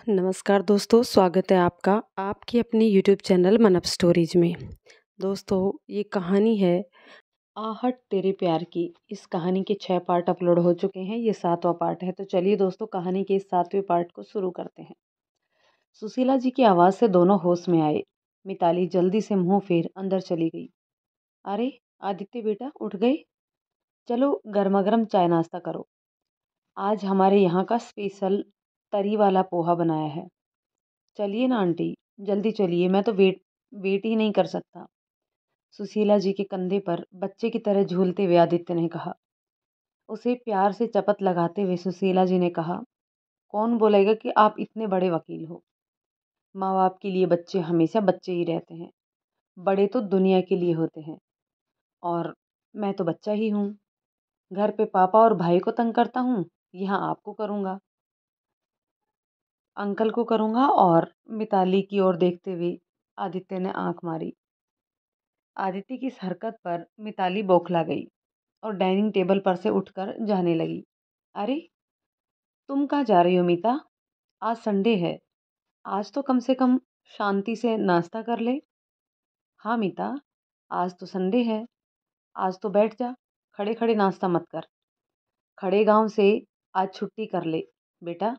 नमस्कार दोस्तों, स्वागत है आपका आपकी अपनी यूट्यूब चैनल मन अप स्टोरीज में। दोस्तों, ये कहानी है आहट तेरे प्यार की। इस कहानी के 6 पार्ट अपलोड हो चुके हैं, ये 7वां पार्ट है। तो चलिए दोस्तों, कहानी के इस 7वें पार्ट को शुरू करते हैं। सुशीला जी की आवाज़ से दोनों होश में आए। मिताली जल्दी से मुंह फेर अंदर चली गई। अरे आदित्य बेटा, उठ गए? चलो गर्मा गर्म चाय नाश्ता करो। आज हमारे यहाँ का स्पेशल तरी वाला पोहा बनाया है। चलिए ना आंटी, जल्दी चलिए, मैं तो वेट ही नहीं कर सकता। सुशीला जी के कंधे पर बच्चे की तरह झूलते हुए आदित्य ने कहा। उसे प्यार से चपत लगाते हुए सुशीला जी ने कहा, कौन बोलेगा कि आप इतने बड़े वकील हो। माँ बाप के लिए बच्चे हमेशा बच्चे ही रहते हैं। बड़े तो दुनिया के लिए होते हैं, और मैं तो बच्चा ही हूँ। घर पे पापा और भाई को तंग करता हूँ, यहाँ आपको करूँगा, अंकल को करूँगा। और मिताली की ओर देखते हुए आदित्य ने आंख मारी। आदित्य की इस हरकत पर मिताली बौखला गई और डाइनिंग टेबल पर से उठकर जाने लगी। अरे तुम कहाँ जा रही हो मीता? आज संडे है, आज तो कम से कम शांति से नाश्ता कर ले। हाँ मीता, आज तो संडे है, आज तो बैठ जा, खड़े खड़े नाश्ता मत कर। खड़े गांव से आज छुट्टी कर ले बेटा।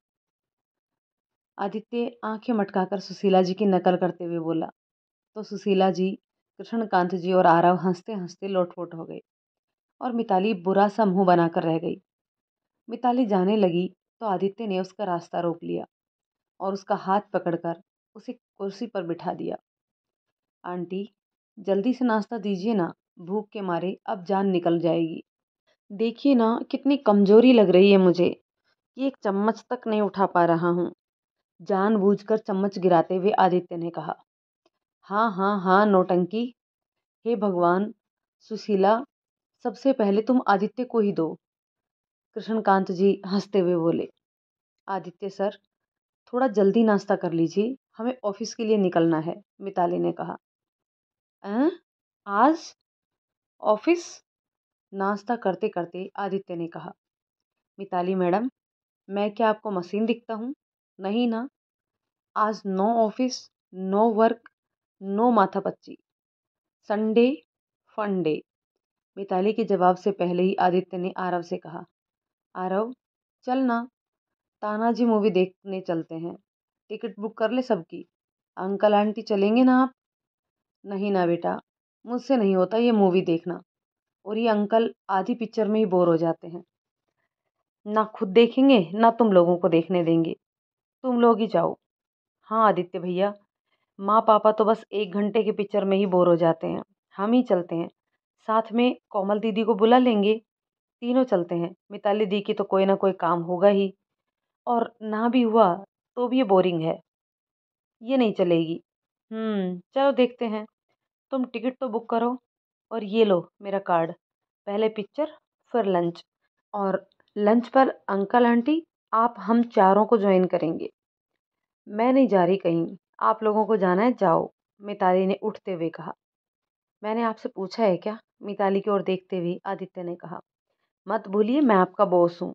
आदित्य आंखें मटकाकर सुशीला जी की नकल करते हुए बोला। तो सुशीला जी, कृष्णकांत जी और आरव हंसते हंसते लोटपोट हो गए और मिताली बुरा सा मुंह बनाकर रह गई। मिताली जाने लगी तो आदित्य ने उसका रास्ता रोक लिया और उसका हाथ पकड़कर उसे कुर्सी पर बिठा दिया। आंटी, जल्दी से नाश्ता दीजिए ना, भूख के मारे अब जान निकल जाएगी। देखिए ना, कितनी कमजोरी लग रही है मुझे कि एक चम्मच तक नहीं उठा पा रहा हूँ। जानबूझकर चम्मच गिराते हुए आदित्य ने कहा। हाँ हाँ हाँ, नौटंकी। हे भगवान, सुशीला, सबसे पहले तुम आदित्य को ही दो। कृष्णकांत जी हंसते हुए बोले। आदित्य सर, थोड़ा जल्दी नाश्ता कर लीजिए, हमें ऑफिस के लिए निकलना है, मिताली ने कहा। हैं? आज ऑफिस? नाश्ता करते करते आदित्य ने कहा। मिताली मैडम, मैं क्या आपको मशीन दिखता हूँ? नहीं ना। आज no office, no work, no माथापच्ची, संडे फन डे। मिताली के जवाब से पहले ही आदित्य ने आरव से कहा। आरव, चल ना, तानाजी मूवी देखने चलते हैं। टिकट बुक कर ले सबकी। अंकल आंटी चलेंगे ना आप? नहीं ना बेटा, मुझसे नहीं होता ये मूवी देखना, और ये अंकल आधी पिक्चर में ही बोर हो जाते हैं। ना खुद देखेंगे ना तुम लोगों को देखने देंगे, तुम लोग ही जाओ। हाँ आदित्य भैया, माँ पापा तो बस 1 घंटे की पिक्चर में ही बोर हो जाते हैं, हम ही चलते हैं। साथ में कोमल दीदी को बुला लेंगे, तीनों चलते हैं। मिताली दी की तो कोई ना कोई काम होगा ही, और ना भी हुआ तो भी ये बोरिंग है, ये नहीं चलेगी। चलो देखते हैं। तुम टिकट तो बुक करो, और ये लो मेरा कार्ड। पहले पिक्चर, फिर लंच, और लंच पर अंकल आंटी आप हम चारों को ज्वाइन करेंगे। मैं नहीं जा रही कहीं, आप लोगों को जाना है जाओ, मिताली ने उठते हुए कहा। मैंने आपसे पूछा है क्या? मिताली की ओर देखते हुए आदित्य ने कहा। मत भूलिए, मैं आपका बॉस हूँ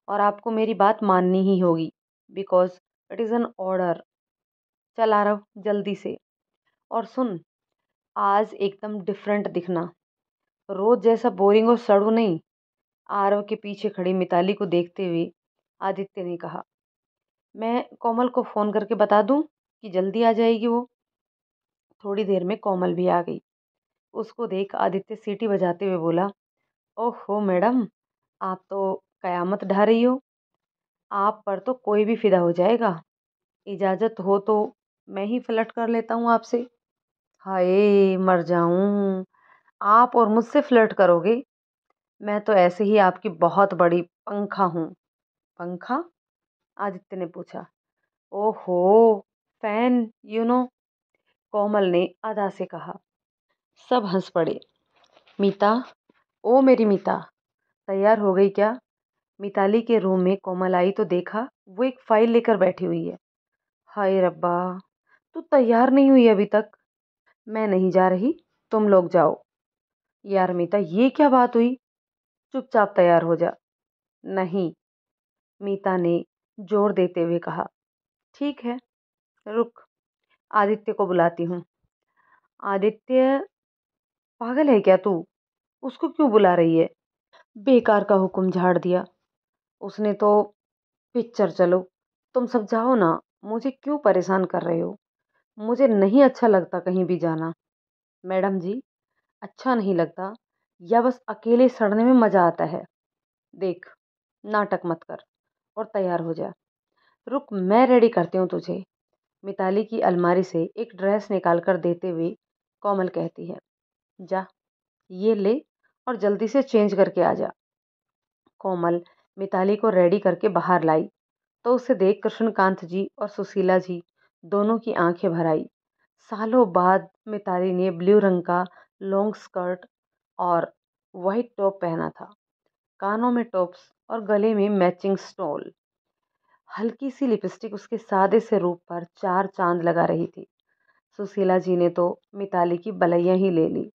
और आपको मेरी बात माननी ही होगी, because it is an order. चल आ रहा जल्दी से। और सुन, आज एकदम डिफरेंट दिखना, रोज जैसा बोरिंग और सड़ू नहीं। आरव के पीछे खड़ी मिताली को देखते हुए आदित्य ने कहा। मैं कोमल को फ़ोन करके बता दूं कि जल्दी आ जाएगी वो। थोड़ी देर में कोमल भी आ गई। उसको देख आदित्य सीटी बजाते हुए बोला। ओहो मैडम, आप तो कयामत ढा रही हो। आप पर तो कोई भी फिदा हो जाएगा। इजाज़त हो तो मैं ही फ्लर्ट कर लेता हूँ आपसे। हाय मर जाऊं, आप और मुझसे फ्लर्ट करोगे? मैं तो ऐसे ही आपकी बहुत बड़ी पंखा हूँ। पंखा? आदित्य ने पूछा। ओहो, फैन कोमल ने अदा से कहा। सब हंस पड़े। मीता, ओ मेरी मीता, तैयार हो गई क्या? मिताली के रूम में कोमल आई तो देखा वो एक फाइल लेकर बैठी हुई है। हाय रब्बा, तू तैयार नहीं हुई अभी तक? मैं नहीं जा रही, तुम लोग जाओ। यार मीता, ये क्या बात हुई? चुपचाप तैयार हो जा। नहीं, मीता ने जोर देते हुए कहा। ठीक है, रुक, आदित्य को बुलाती हूँ। आदित्य, पागल है क्या तू? उसको क्यों बुला रही है? बेकार का हुक्म झाड़ दिया उसने तो। पिक्चर चलो, तुम सब जाओ ना, मुझे क्यों परेशान कर रहे हो? मुझे नहीं अच्छा लगता कहीं भी जाना। मैडम जी, अच्छा नहीं लगता या बस अकेले सड़ने में मजा आता है? देख, नाटक मत कर और तैयार हो जा। रुक, मैं रेडी करती हूँ तुझे। मिताली की अलमारी से एक ड्रेस निकाल कर देते हुए कोमल कहती है, जा, ये ले और जल्दी से चेंज करके आ जा। कोमल मिताली को रेडी करके बाहर लाई तो उसे देख कृष्णकांत जी और सुशीला जी दोनों की आंखें भर आई। सालों बाद मिताली ने ब्लू रंग का लॉन्ग स्कर्ट और वाइट टॉप पहना था, कानों में टॉप्स और गले में मैचिंग स्टोल। हल्की सी लिपस्टिक उसके सादे से रूप पर चार चांद लगा रही थी। सुशीला जी ने तो मिताली की बलैया ही ले ली।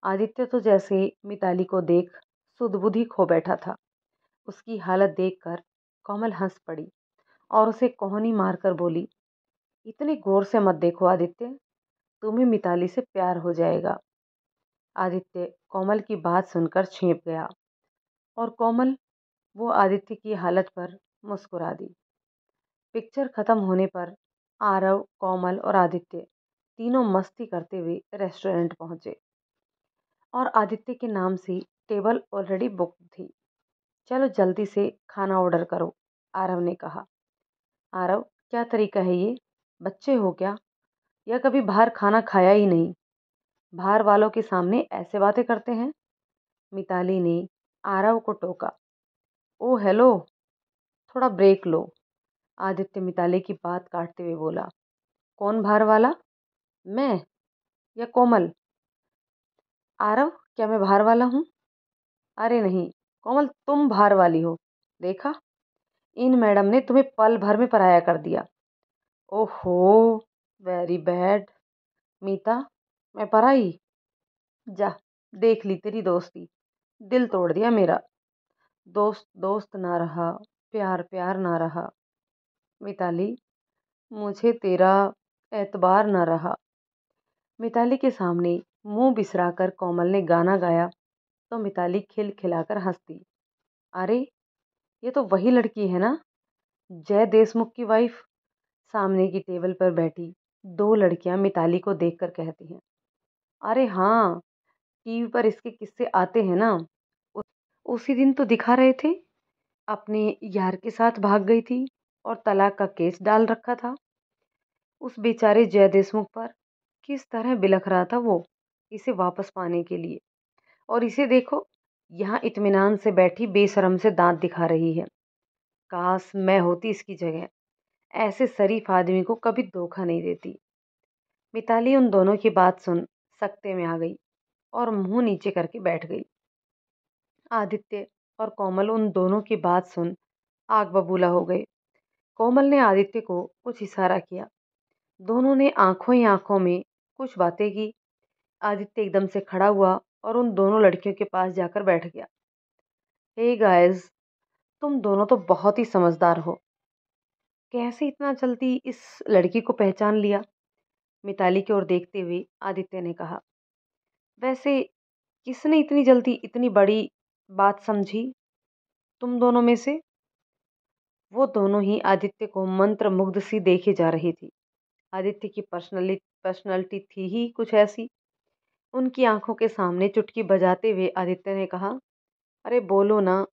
आदित्य तो जैसे मिताली को देख सुधबुद्धि खो बैठा था। उसकी हालत देखकर कोमल हंस पड़ी और उसे कोहनी मारकर बोली, इतने गौर से मत देखो आदित्य, तुम्हें मिताली से प्यार हो जाएगा। आदित्य कोमल की बात सुनकर छिप गया और कोमल वो आदित्य की हालत पर मुस्कुरा दी। पिक्चर खत्म होने पर आरव, कोमल और आदित्य तीनों मस्ती करते हुए रेस्टोरेंट पहुंचे और आदित्य के नाम से टेबल ऑलरेडी बुक थी। चलो जल्दी से खाना ऑर्डर करो, आरव ने कहा। आरव, क्या तरीका है ये? बच्चे हो क्या, या कभी बाहर खाना खाया ही नहीं? बाहर वालों के सामने ऐसे बातें करते हैं? मिताली ने आरव को टोका। ओ हेलो, थोड़ा ब्रेक लो, आदित्य मिताली की बात काटते हुए बोला। कौन बाहर वाला, मैं या कोमल? आरव, क्या मैं बाहर वाला हूँ? अरे नहीं कोमल, तुम बाहर वाली हो। देखा, इन मैडम ने तुम्हें पल भर में पराया कर दिया। ओहो, वेरी बैड। मीता, मैं पराई? जा, देख ली तेरी दोस्ती, दिल तोड़ दिया मेरा। दोस्त दोस्त ना रहा, प्यार प्यार ना रहा। मिताली, मुझे तेरा एतबार ना रहा। मिताली के सामने मुंह बिसराकर कोमल ने गाना गाया तो मिताली खिलखिलाकर हंसती। अरे, ये तो वही लड़की है ना, जय देशमुख की वाइफ। सामने की टेबल पर बैठी दो लड़कियां मिताली को देखकर कहती हैं, अरे हाँ, टीवी पर इसके किस्से आते हैं ना। उ- उसी दिन तो दिखा रहे थे, अपने यार के साथ भाग गई थी और तलाक का केस डाल रखा था उस बेचारे जय देशमुख पर। किस तरह बिलख रहा था वो इसे वापस पाने के लिए, और इसे देखो, यहाँ इत्मीनान से बैठी बेशरम से दांत दिखा रही है। काश मैं होती इसकी जगह, ऐसे शरीफ आदमी को कभी धोखा नहीं देती। मिताली उन दोनों की बात सुन सकते में आ गई और मुंह नीचे करके बैठ गई। आदित्य और कोमल उन दोनों की बात सुन आग बबूला हो गए। कोमल ने आदित्य को कुछ इशारा किया, दोनों ने आंखों ही आंखों में कुछ बातें की। आदित्य एकदम से खड़ा हुआ और उन दोनों लड़कियों के पास जाकर बैठ गया। हे गाइस, तुम दोनों तो बहुत ही समझदार हो, कैसे इतना जल्दी इस लड़की को पहचान लिया? मिताली की ओर देखते हुए आदित्य ने कहा। वैसे किसने इतनी जल्दी इतनी बड़ी बात समझी तुम दोनों में से? वो दोनों ही आदित्य को मंत्र मुग्ध सी देखे जा रही थी। आदित्य की पर्सनालिटी थी ही कुछ ऐसी। उनकी आंखों के सामने चुटकी बजाते हुए आदित्य ने कहा, अरे बोलो ना,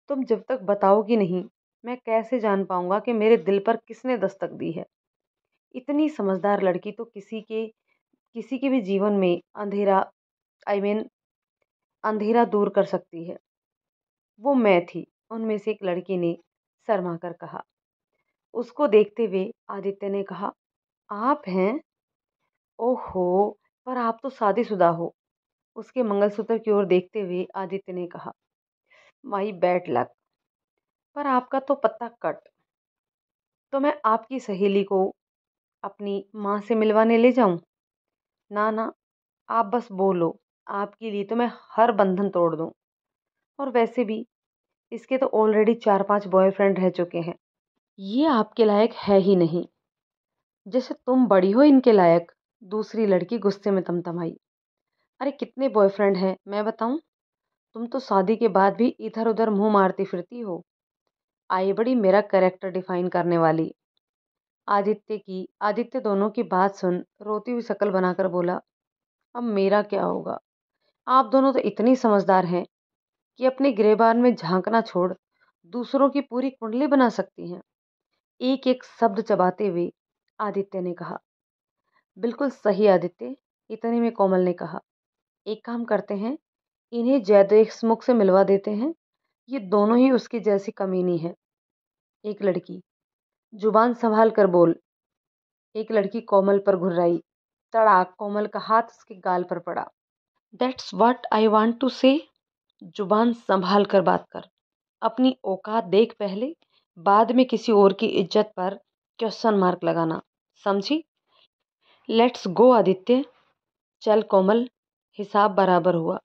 तुम जब तक बताओगी नहीं मैं कैसे जान पाऊंगा कि मेरे दिल पर किसने दस्तक दी है? इतनी समझदार लड़की तो किसी के भी जीवन में अंधेरा, आई मीन अंधेरा दूर कर सकती है। वो मैं थी, उनमें से एक लड़की ने शर्मा कर कहा। उसको देखते हुए आदित्य ने कहा, आप हैं? ओहो, पर आप तो शादीशुदा हो। उसके मंगलसूत्र की ओर देखते हुए आदित्य ने कहा, माई बैड लक। पर आपका तो पत्ता कट। तो मैं आपकी सहेली को अपनी माँ से मिलवाने ले जाऊं? ना ना, आप बस बोलो, आपके लिए तो मैं हर बंधन तोड़ दूं। और वैसे भी इसके तो ऑलरेडी 4-5 बॉयफ्रेंड रह चुके हैं। ये आपके लायक है ही नहीं, जैसे तुम बड़ी हो इनके लायक। दूसरी लड़की गुस्से में तमतमाई। अरे कितने बॉयफ्रेंड हैं मैं बताऊं? तुम तो शादी के बाद भी इधर उधर मुंह मारती फिरती हो। आई बड़ी मेरा कैरेक्टर डिफाइन करने वाली। आदित्य दोनों की बात सुन रोती हुई शक्ल बनाकर बोला, अब मेरा क्या होगा? आप दोनों तो इतनी समझदार हैं कि अपने गिरेबान में झांकना छोड़ दूसरों की पूरी कुंडली बना सकती हैं। एक एक शब्द चबाते हुए आदित्य ने कहा। बिल्कुल सही आदित्य, इतने में कोमल ने कहा। एक काम करते हैं, इन्हें जय देशमुख से मिलवा देते हैं। ये दोनों ही उसकी जैसी कमीनी है। एक लड़की, जुबान संभाल कर बोल। एक लड़की कोमल पर घुर्राई। तड़ाक, कोमल का हाथ उसके गाल पर पड़ा। That's what I want to say. जुबान संभाल कर बात कर। अपनी औकात देख पहले, बाद में किसी और की इज्जत पर क्वेश्चन मार्क लगाना, समझी? Let's go Aditya. चल कोमल, हिसाब बराबर हुआ।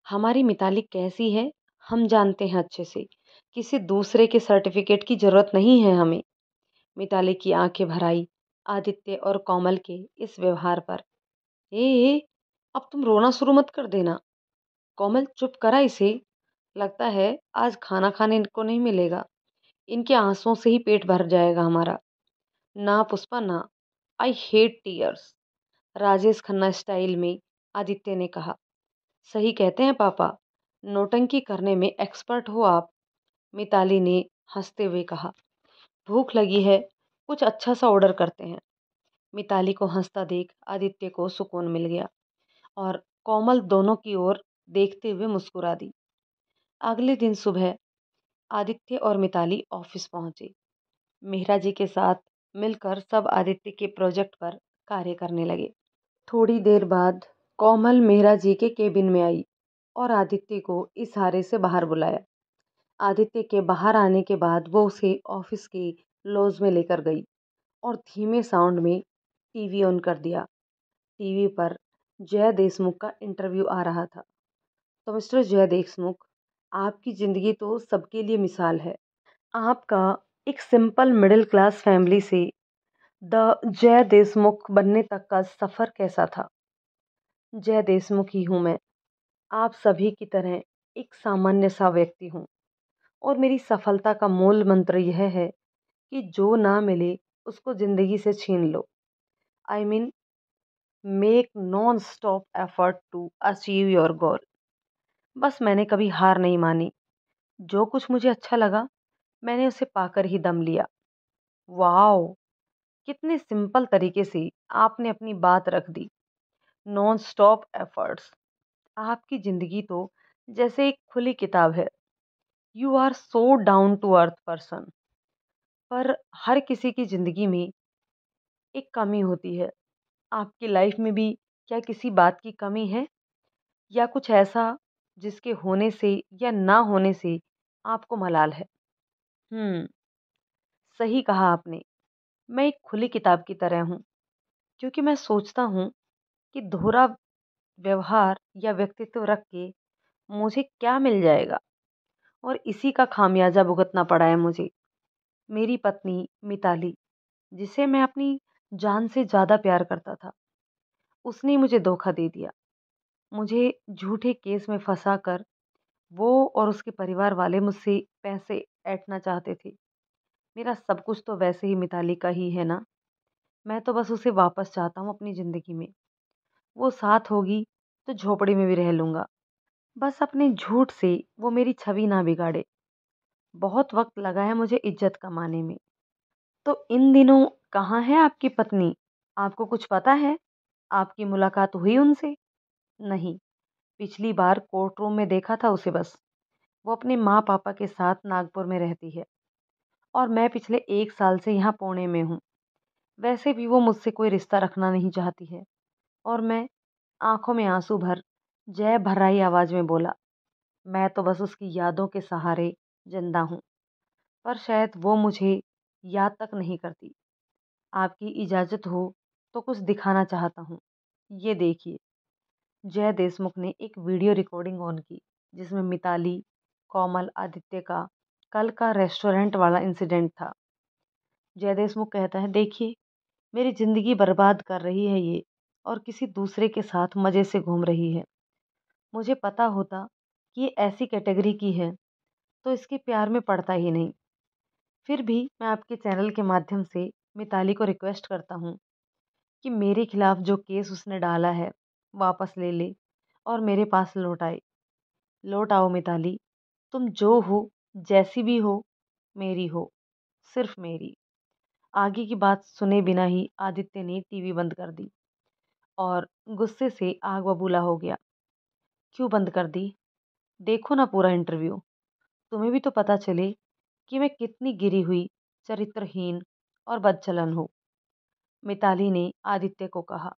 हमारी मिताली कैसी है हम जानते हैं अच्छे से। किसी दूसरे के सर्टिफिकेट की जरूरत नहीं है हमें। मिताली की आंखें भर आई आदित्य और कोमल के इस व्यवहार पर। ए, अब तुम रोना शुरू मत कर देना। कोमल चुप करा इसे। लगता है आज खाना खाने को नहीं मिलेगा। इनके आंसुओं से ही पेट भर जाएगा हमारा। ना पुष्पा ना, I hate tears. Rajesh Khanna style में आदित्य ने कहा। सही कहते हैं पापा, नौटंकी करने में एक्सपर्ट हो आप। मिताली ने हंसते हुए कहा। भूख लगी है, कुछ अच्छा सा ऑर्डर करते हैं। मिताली को हंसता देख आदित्य को सुकून मिल गया और कोमल दोनों की ओर देखते हुए मुस्कुरा दी। अगले दिन सुबह आदित्य और मिताली ऑफिस पहुंचे। मेहरा जी के साथ मिलकर सब आदित्य के प्रोजेक्ट पर कार्य करने लगे। थोड़ी देर बाद कोमल मेहरा जी के केबिन में आई और आदित्य को इशारे से बाहर बुलाया। आदित्य के बाहर आने के बाद वो उसे ऑफिस के लॉज में लेकर गई और धीमे साउंड में टीवी ऑन कर दिया। टीवी पर जय देशमुख का इंटरव्यू आ रहा था। तो मिस्टर जय देशमुख, आपकी ज़िंदगी तो सबके लिए मिसाल है। आपका एक सिंपल मिडिल क्लास फैमिली से द जय देशमुख बनने तक का सफ़र कैसा था? जय देशमुख ही हूँ मैं, आप सभी की तरह एक सामान्य सा व्यक्ति हूँ और मेरी सफलता का मूल मंत्र यह है कि जो ना मिले उसको ज़िंदगी से छीन लो। I mean, make non stop effort to achieve your goal. बस मैंने कभी हार नहीं मानी। जो कुछ मुझे अच्छा लगा मैंने उसे पाकर ही दम लिया। वाओ, कितने सिंपल तरीके से आपने अपनी बात रख दी। Non stop efforts. आपकी ज़िंदगी तो जैसे एक खुली किताब है। You are so down to earth person. पर हर किसी की ज़िंदगी में एक कमी होती है। आपकी लाइफ में भी क्या किसी बात की कमी है या कुछ ऐसा जिसके होने से या ना होने से आपको मलाल है? हम्म, सही कहा आपने। मैं एक खुली किताब की तरह हूँ, क्योंकि मैं सोचता हूँ कि दोहरा व्यवहार या व्यक्तित्व रख के मुझे क्या मिल जाएगा, और इसी का खामियाजा भुगतना पड़ा है मुझे। मेरी पत्नी मिताली, जिसे मैं अपनी जान से ज़्यादा प्यार करता था, उसने मुझे धोखा दे दिया। मुझे झूठे केस में फंसाकर वो और उसके परिवार वाले मुझसे पैसे ऐंठना चाहते थे। मेरा सब कुछ तो वैसे ही मिताली का ही है ना। मैं तो बस उसे वापस चाहता हूँ अपनी ज़िंदगी में। वो साथ होगी तो झोपड़ी में भी रह लूँगा। बस अपने झूठ से वो मेरी छवि ना बिगाड़े। बहुत वक्त लगा है मुझे इज्जत कमाने में। तो इन दिनों कहाँ है आपकी पत्नी? आपको कुछ पता है? आपकी मुलाकात हुई उनसे? नहीं, पिछली बार कोर्ट रूम में देखा था उसे बस। वो अपने माँ पापा के साथ नागपुर में रहती है और मैं पिछले 1 साल से यहाँ पुणे में हूँ। वैसे भी वो मुझसे कोई रिश्ता रखना नहीं चाहती है। और मैं आंखों में आंसू भर जय भर्राई आवाज में बोला, मैं तो बस उसकी यादों के सहारे जिंदा हूँ। पर शायद वो मुझे याद तक नहीं करती। आपकी इजाज़त हो तो कुछ दिखाना चाहता हूँ। ये देखिए। जय देशमुख ने एक वीडियो रिकॉर्डिंग ऑन की, जिसमें मिताली, कोमल, आदित्य का कल का रेस्टोरेंट वाला इंसिडेंट था। जय देशमुख कहता है, देखिए मेरी जिंदगी बर्बाद कर रही है ये, और किसी दूसरे के साथ मजे से घूम रही है। मुझे पता होता कि ये ऐसी कैटेगरी की है तो इसके प्यार में पड़ता ही नहीं। फिर भी मैं आपके चैनल के माध्यम से मिताली को रिक्वेस्ट करता हूँ कि मेरे खिलाफ जो केस उसने डाला है वापस ले ले और मेरे पास लौट आए। लौट आओ मिताली, तुम जो हो, जैसी भी हो, मेरी हो, सिर्फ मेरी। आगे की बात सुने बिना ही आदित्य ने टीवी बंद कर दी और गुस्से से आग बबूला हो गया। क्यों बंद कर दी? देखो ना पूरा इंटरव्यू, तुम्हें भी तो पता चले कि मैं कितनी गिरी हुई, चरित्रहीन और बदचलन हूँ। मिताली ने आदित्य को कहा।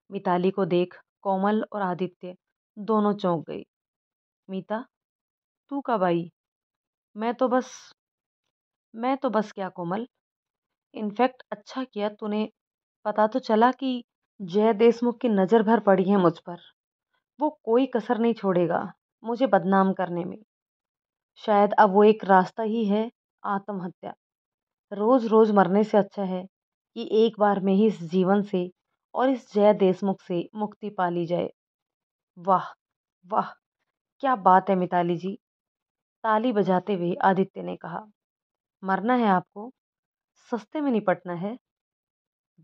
मिताली को देख कोमल और आदित्य दोनों चौंक गए। मीता, तू कब आई? मैं तो बस मैं तो बस क्या कोमल, इनफैक्ट अच्छा किया तूने, पता तो चला कि जय देशमुख की नज़र भर पड़ी है मुझ पर। वो कोई कसर नहीं छोड़ेगा मुझे बदनाम करने में। शायद अब वो एक रास्ता ही है, आत्महत्या। रोज रोज मरने से अच्छा है कि एक बार में ही इस जीवन से और इस जय देशमुख से मुक्ति पा ली जाए। वाह वाह, क्या बात है मिताली जी, ताली बजाते हुए आदित्य ने कहा। मरना है आपको? सस्ते में निपटना है?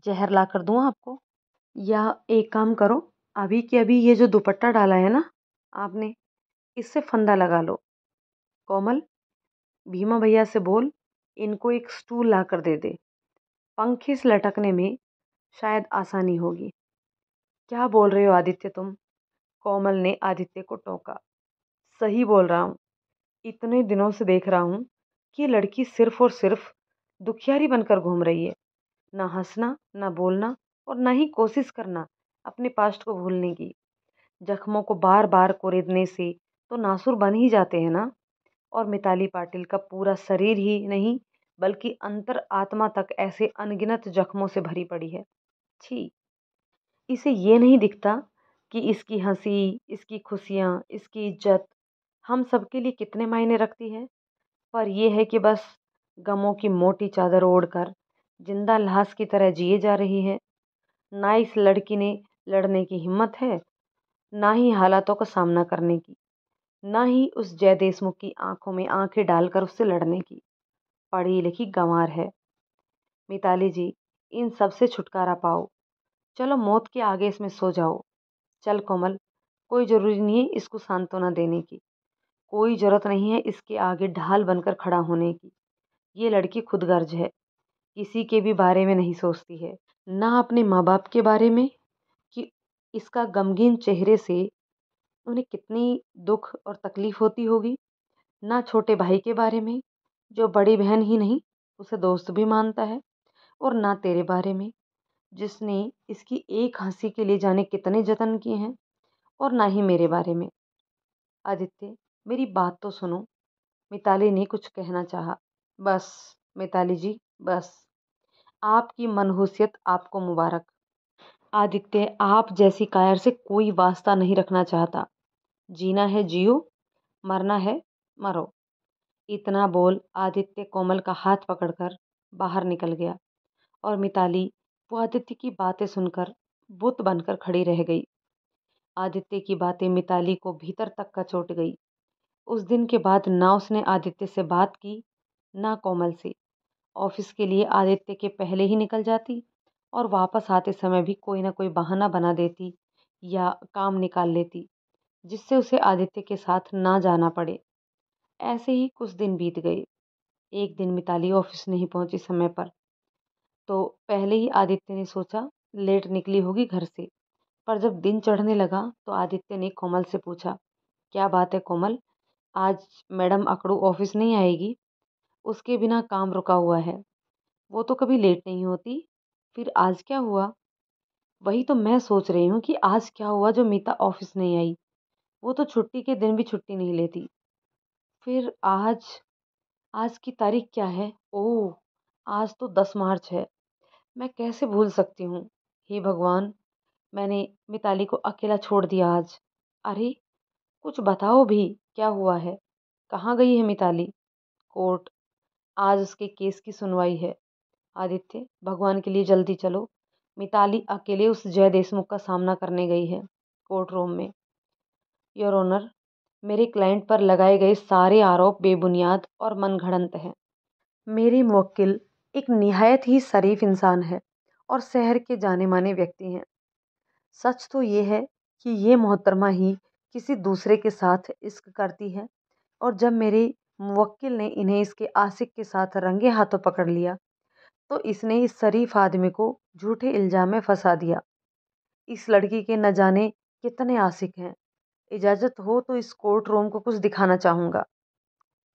जहर ला कर दूं आपको? या एक काम करो, अभी के अभी ये जो दुपट्टा डाला है ना आपने, इससे फंदा लगा लो। कोमल, भीमा भैया से बोल इनको एक स्टूल ला कर दे दे, पंखे से लटकने में शायद आसानी होगी। क्या बोल रहे हो आदित्य तुम? कोमल ने आदित्य को टोका। सही बोल रहा हूँ, इतने दिनों से देख रहा हूँ कि ये लड़की सिर्फ और सिर्फ दुखियारी बनकर घूम रही है। ना हंसना, ना बोलना, और ना ही कोशिश करना अपने पास्ट को भूलने की। जख्मों को बार बार कुरेदने से तो नासुर बन ही जाते हैं ना। और मिताली पाटिल का पूरा शरीर ही नहीं बल्कि अंतर आत्मा तक ऐसे अनगिनत जख्मों से भरी पड़ी है। छी, इसे ये नहीं दिखता कि इसकी हंसी, इसकी खुशियाँ, इसकी इज्जत हम सबके लिए कितने मायने रखती है। पर यह है कि बस गमों की मोटी चादर ओढ़कर जिंदा लाश की तरह जिए जा रही है। ना इस लड़की ने लड़ने की हिम्मत है, ना ही हालातों का सामना करने की, ना ही उस जय देशमुख की आंखों में आंखें डालकर उससे लड़ने की। पढ़ी लिखी गंवार है। मिताली जी, इन सब से छुटकारा पाओ। चलो मौत के आगे इसमें सो जाओ। चल कोमल, कोई जरूरी नहीं है इसको सांत्वना देने की, कोई जरूरत नहीं है इसके आगे ढाल बनकर खड़ा होने की। ये लड़की खुदगर्ज है, किसी के भी बारे में नहीं सोचती है, ना अपने माँ बाप के बारे में कि इसका गमगीन चेहरे से उन्हें कितनी दुख और तकलीफ होती होगी, ना छोटे भाई के बारे में जो बड़ी बहन ही नहीं उसे दोस्त भी मानता है, और ना तेरे बारे में जिसने इसकी एक हंसी के लिए जाने कितने जतन किए हैं, और ना ही मेरे बारे में। आदित्य, मेरी बात तो सुनो। मिताली ने कुछ कहना चाहा। बस मिताली जी, बस। आपकी मनहूसियत आपको मुबारक। आदित्य, आप जैसी कायर से कोई वास्ता नहीं रखना चाहता। जीना है जियो, मरना है मरो। इतना बोल आदित्य कोमल का हाथ पकड़कर बाहर निकल गया, और मिताली वो आदित्य की बातें सुनकर बुत बनकर खड़ी रह गई। आदित्य की बातें मिताली को भीतर तक का चोट गई। उस दिन के बाद ना उसने आदित्य से बात की, ना कोमल से। ऑफिस के लिए आदित्य के पहले ही निकल जाती और वापस आते समय भी कोई ना कोई बहाना बना देती या काम निकाल लेती जिससे उसे आदित्य के साथ ना जाना पड़े। ऐसे ही कुछ दिन बीत गए। एक दिन मिताली ऑफिस नहीं पहुंची समय पर, तो पहले ही आदित्य ने सोचा लेट निकली होगी घर से। पर जब दिन चढ़ने लगा तो आदित्य ने कोमल से पूछा, क्या बात है कोमल, आज मैडम अकड़ू ऑफिस नहीं आएगी? उसके बिना काम रुका हुआ है, वो तो कभी लेट नहीं होती, फिर आज क्या हुआ? वही तो मैं सोच रही हूँ कि आज क्या हुआ जो मीता ऑफिस नहीं आई। वो तो छुट्टी के दिन भी छुट्टी नहीं लेती। फिर आज आज की तारीख क्या है? ओह, आज तो 10 मार्च है। मैं कैसे भूल सकती हूँ? हे भगवान, मैंने मिताली को अकेला छोड़ दिया आज। अरे, कुछ बताओ भी, क्या हुआ है? कहाँ गई है मिताली? कोर्ट, आज उसके केस की सुनवाई है। आदित्य, भगवान के लिए जल्दी चलो। मिताली अकेले उस जय देशमुख का सामना करने गई है कोर्ट रूम में। योर ऑनर, मेरे क्लाइंट पर लगाए गए सारे आरोप बेबुनियाद और मनगढ़ंत हैं। मेरी मुवक्किल एक निहायत ही शरीफ इंसान है और शहर के जाने माने व्यक्ति हैं। सच तो ये है कि ये मोहतरमा ही किसी दूसरे के साथ इश्क करती है, और जब मेरे मुवक्किल ने इन्हें इसके आशिक के साथ रंगे हाथों पकड़ लिया तो इसने इस शरीफ आदमी को झूठे इल्जाम में फंसा दिया। इस लड़की के न जाने कितने आशिक हैं। इजाज़त हो तो इस कोर्ट रूम को कुछ दिखाना चाहूँगा।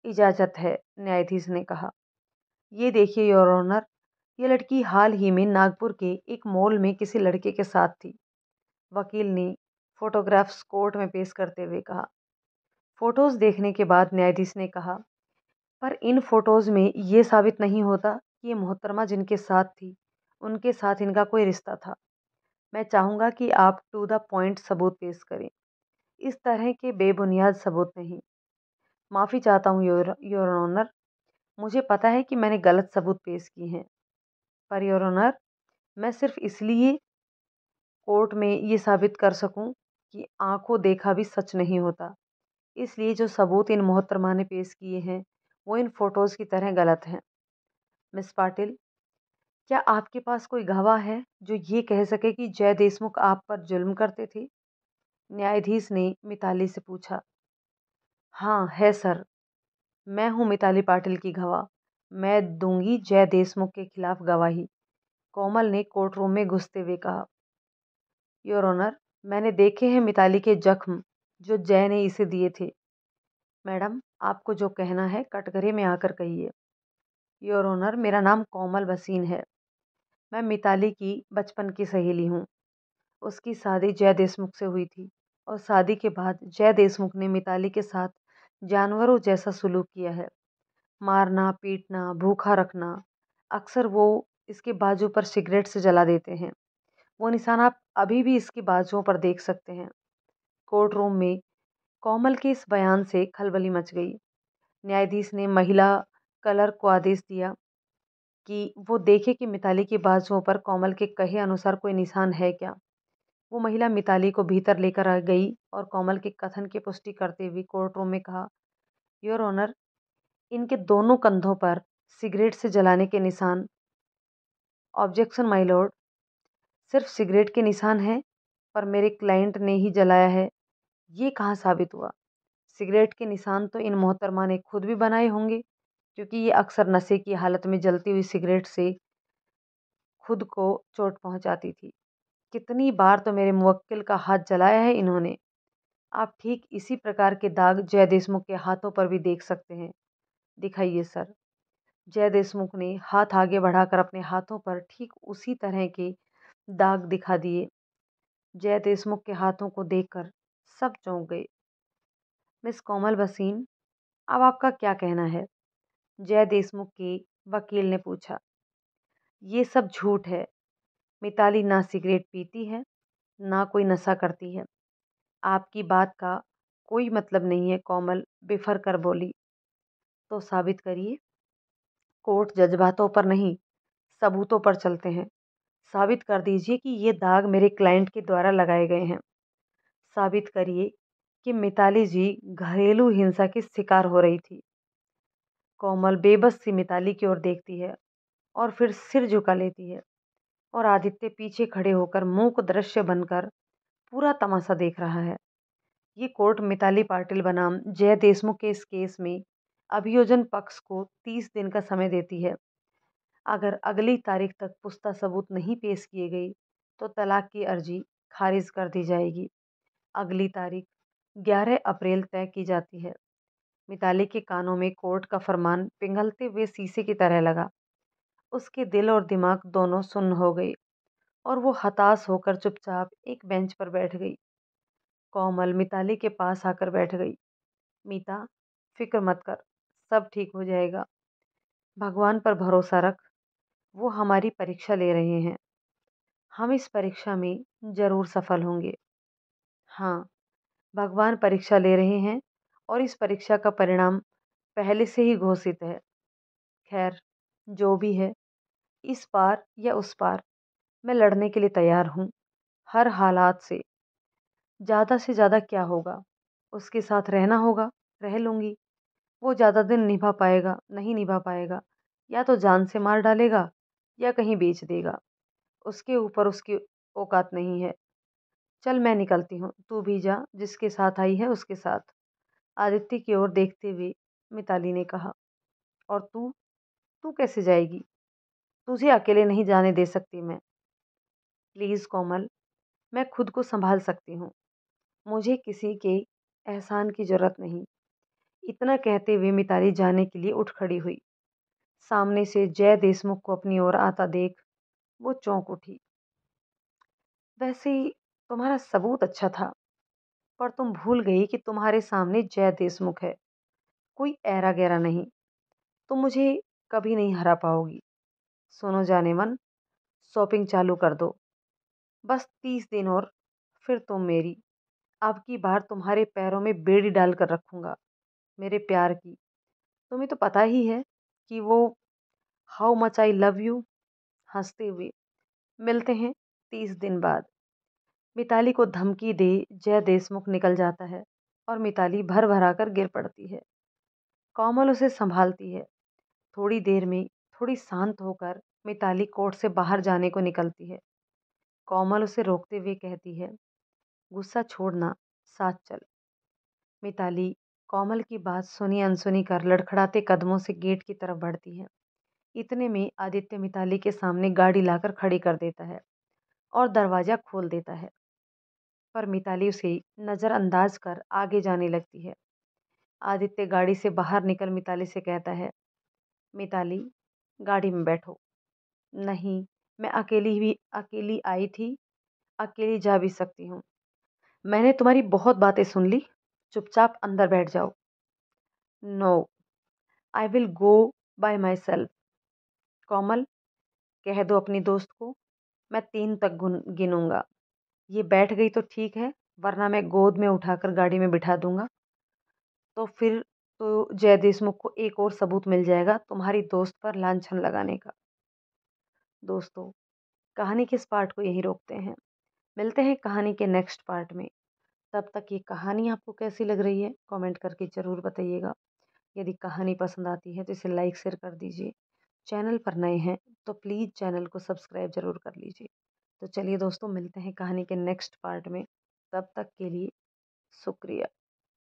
इजाज़त है, न्यायाधीश ने कहा। ये देखिए योर ऑनर, ये लड़की हाल ही में नागपुर के एक मॉल में किसी लड़के के साथ थी। वकील ने फोटोग्राफ्स कोर्ट में पेश करते हुए कहा। फोटोज देखने के बाद न्यायाधीश ने कहा, पर इन फोटोज में ये साबित नहीं होता कि ये मोहतरमा जिनके साथ थी उनके साथ इनका कोई रिश्ता था। मैं चाहूँगा कि आप टू द पॉइंट सबूत पेश करें, इस तरह के बेबुनियाद सबूत नहीं। माफ़ी चाहता हूँ योर ऑनर, मुझे पता है कि मैंने गलत सबूत पेश किए हैं, पर योर ऑनर, मैं सिर्फ इसलिए कोर्ट में ये साबित कर सकूं कि आंखों देखा भी सच नहीं होता, इसलिए जो सबूत इन मोहतरमा ने पेश किए हैं वो इन फोटोज़ की तरह गलत हैं। मिस पाटिल, क्या आपके पास कोई गवाह है जो ये कह सके कि जय देशमुख आप पर जुल्म करते थे? न्यायाधीश ने मिताली से पूछा। हाँ है सर, मैं हूँ मिताली पाटिल की गवाह। मैं दूंगी जय देशमुख के खिलाफ गवाही, कोमल ने कोर्ट रूम में घुसते हुए कहा। योर ऑनर, मैंने देखे हैं मिताली के जख्म जो जय ने इसे दिए थे। मैडम, आपको जो कहना है कटघरे में आकर कहिए। योर ऑनर, मेरा नाम कोमल भसीन है। मैं मिताली की बचपन की सहेली हूँ। उसकी शादी जय देशमुख से हुई थी और शादी के बाद जय देशमुख ने मिताली के साथ जानवरों जैसा सलूक किया है। मारना, पीटना, भूखा रखना। अक्सर वो इसके बाजू पर सिगरेट से जला देते हैं। वो निशान आप अभी भी इसकी बाजुओं पर देख सकते हैं। कोर्ट रूम में कोमल के इस बयान से खलबली मच गई। न्यायाधीश ने महिला क्लर्क को आदेश दिया कि वो देखे कि मिताली की बाजुओं पर कोमल के कहे अनुसार कोई निशान है क्या। वो महिला मिताली को भीतर लेकर आ गई और कोमल के कथन की पुष्टि करते हुए कोर्ट रूम में कहा, योर ऑनर, इनके दोनों कंधों पर सिगरेट से जलाने के निशान। ऑब्जेक्शन माय लॉर्ड, सिर्फ सिगरेट के निशान हैं, पर मेरे क्लाइंट ने ही जलाया है, ये कहाँ साबित हुआ? सिगरेट के निशान तो इन मोहतरमा ने खुद भी बनाए होंगे, क्योंकि ये अक्सर नशे की हालत में जलती हुई सिगरेट से खुद को चोट पहुंचाती थी। कितनी बार तो मेरे मुवक्किल का हाथ जलाया है इन्होंने। आप ठीक इसी प्रकार के दाग जय देशमुख के हाथों पर भी देख सकते हैं। दिखाइए सर। जय देशमुख ने हाथ आगे बढ़ाकर अपने हाथों पर ठीक उसी तरह के दाग दिखा दिए। जय देशमुख के हाथों को देखकर सब चौंक गए। मिस कोमल भसीन, अब आपका क्या कहना है? जय देशमुख के वकील ने पूछा। ये सब झूठ है। मिताली ना सिगरेट पीती है, ना कोई नशा करती है। आपकी बात का कोई मतलब नहीं है, कोमल बिफर कर बोली। तो साबित करिए। कोर्ट जज्बातों पर नहीं, सबूतों पर चलते हैं। साबित कर दीजिए कि ये दाग मेरे क्लाइंट के द्वारा लगाए गए हैं। साबित करिए कि मिताली जी घरेलू हिंसा की शिकार हो रही थी। कोमल बेबस सी मिताली की ओर देखती है और फिर सिर झुका लेती है, और आदित्य पीछे खड़े होकर मूक दृश्य बनकर पूरा तमाशा देख रहा है। ये कोर्ट मिताली पाटिल बनाम जय देशमुख के इस केस में अभियोजन पक्ष को 30 दिन का समय देती है। अगर अगली तारीख तक पुख्ता सबूत नहीं पेश किए गए तो तलाक की अर्जी खारिज कर दी जाएगी। अगली तारीख 11 अप्रैल तय की जाती है। मिताली के कानों में कोर्ट का फरमान पिघलते हुए शीशे की तरह लगा। उसके दिल और दिमाग दोनों सुन्न हो गए और वो हताश होकर चुपचाप एक बेंच पर बैठ गई। कोमल मिताली के पास आकर बैठ गई। मीता, फिक्र मत कर, सब ठीक हो जाएगा। भगवान पर भरोसा रख, वो हमारी परीक्षा ले रहे हैं। हम इस परीक्षा में जरूर सफल होंगे। हाँ, भगवान परीक्षा ले रहे हैं और इस परीक्षा का परिणाम पहले से ही घोषित है। खैर, जो भी है, इस पार या उस पार मैं लड़ने के लिए तैयार हूँ, हर हालात से। ज़्यादा से ज़्यादा क्या होगा, उसके साथ रहना होगा, रह लूँगी। वो ज़्यादा दिन निभा पाएगा, नहीं निभा पाएगा, या तो जान से मार डालेगा या कहीं बेच देगा। उसके ऊपर उसकी औकात नहीं है। चल मैं निकलती हूँ, तू भी जा, जिसके साथ आई है उसके साथ। आदित्य की ओर देखते हुए मिताली ने कहा। और तू तू कैसे जाएगी? तुझे अकेले नहीं जाने दे सकती मैं। प्लीज़ कोमल, मैं खुद को संभाल सकती हूँ। मुझे किसी के एहसान की जरूरत नहीं। इतना कहते हुए मिताली जाने के लिए उठ खड़ी हुई। सामने से जय देशमुख को अपनी ओर आता देख वो चौंक उठी। वैसे तुम्हारा सबूत अच्छा था, पर तुम भूल गई कि तुम्हारे सामने जय देशमुख है, कोई ऐरा गैरा नहीं। तुम मुझे कभी नहीं हरा पाओगी। सुनो जाने मन, शॉपिंग चालू कर दो। बस 30 दिन और, फिर तुम मेरी। अब की बार तुम्हारे पैरों में बेड़ी डालकर रखूंगा, मेरे प्यार की। तुम्हें तो पता ही है कि वो how much I love you. हंसते हुए मिलते हैं 30 दिन बाद। मिताली को धमकी दे जय देशमुख निकल जाता है और मिताली भर भरा कर गिर पड़ती है। कोमल उसे संभालती है। थोड़ी देर में थोड़ी शांत होकर मिताली कोर्ट से बाहर जाने को निकलती है। कोमल उसे रोकते हुए कहती है, गुस्सा छोड़ना, साथ चल। मिताली कोमल की बात सुनी अनसुनी कर लड़खड़ाते कदमों से गेट की तरफ बढ़ती है। इतने में आदित्य मिताली के सामने गाड़ी लाकर खड़ी कर देता है और दरवाजा खोल देता है। पर मिताली उसे नज़रअंदाज कर आगे जाने लगती है। आदित्य गाड़ी से बाहर निकल मिताली से कहता है, मिताली, गाड़ी में बैठो। नहीं, मैं अकेली आई थी, अकेली जा भी सकती हूँ। मैंने तुम्हारी बहुत बातें सुन ली, चुपचाप अंदर बैठ जाओ। No, I will go by myself. Komal, कह दो अपनी दोस्त को, मैं 3 तक गिनूंगा। ये बैठ गई तो ठीक है, वरना मैं गोद में उठाकर गाड़ी में बिठा दूंगा। तो फिर तो जय देशमुख को एक और सबूत मिल जाएगा तुम्हारी दोस्त पर लांछन लगाने का। दोस्तों, कहानी के इस पार्ट को यहीं रोकते हैं। मिलते हैं कहानी के नेक्स्ट पार्ट में। तब तक ये कहानी आपको कैसी लग रही है, कमेंट करके ज़रूर बताइएगा। यदि कहानी पसंद आती है तो इसे लाइक शेयर कर दीजिए। चैनल पर नए हैं तो प्लीज़ चैनल को सब्सक्राइब ज़रूर कर लीजिए। तो चलिए दोस्तों, मिलते हैं कहानी के नेक्स्ट पार्ट में। तब तक के लिए शुक्रिया।